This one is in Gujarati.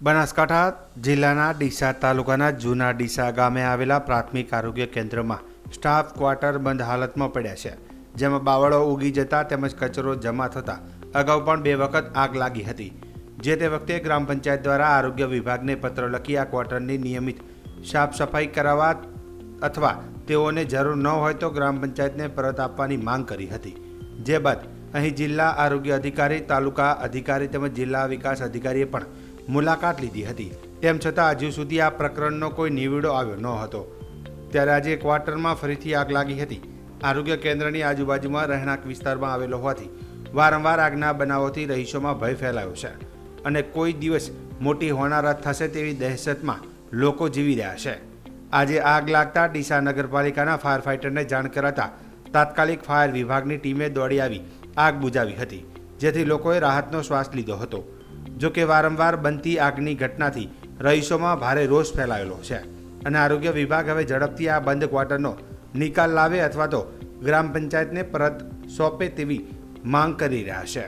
બનાસકાંઠા જિલ્લાના ડીસા તાલુકાના જૂના ડીસા ગામે આવેલા પ્રાથમિક આરોગ્ય કેન્દ્રમાં સ્ટાફ ક્વાર્ટર બંધ હાલતમાં પડ્યા છે, જેમાં બાવળો ઉગી જતા તેમજ કચરો જમા થતા અગાઉ પણ 2 વખત આગ લાગી હતી. જે તે વખતે ગ્રામ પંચાયત દ્વારા આરોગ્ય વિભાગને પત્ર લખી આ ક્વાર્ટરની નિયમિત સાફ સફાઈ કરાવવા અથવા તેઓને જરૂર ન હોય તો ગ્રામ પંચાયતને પરત આપવાની માંગ કરી હતી. જે બાદ અહીં જિલ્લા આરોગ્ય અધિકારી, તાલુકા અધિકારી તેમજ જિલ્લા વિકાસ અધિકારીએ પણ મુલાકાત લીધી હતી. તેમ છતાં હજુ સુધી આ પ્રકરણનો કોઈ નિવેડો આવ્યો ન હતો. ત્યારે આજે ક્વાર્ટરમાં ફરીથી આગ લાગી હતી. આરોગ્ય કેન્દ્રની આજુબાજુમાં રહેણાંક વિસ્તારમાં આવેલો હોવાથી વારંવાર આગના બનાવોથી રહીશોમાં ભય ફેલાયો છે અને કોઈ દિવસ મોટી હોનારત થશે તેવી દહેશતમાં લોકો જીવી રહ્યા છે. આજે આગ લાગતા ડીસા નગરપાલિકાના ફાયર ફાઇટરને જાણ કરાતા તાત્કાલિક ફાયર વિભાગની ટીમે દોડી આવી આગ બુઝાવી હતી, જેથી લોકોએ રાહતનો શ્વાસ લીધો હતો. જો કે વારંવાર બનતી આગની ઘટનાથી રહીશોમાં ભારે રોષ ફેલાયેલો છે અને આરોગ્ય વિભાગ હવે ઝડપથી આ બંધ ક્વાર્ટરનો નિકાલ લાવે અથવા તો ગ્રામ પંચાયતને પરત સોંપે તેવી માંગ કરી રહ્યા છે.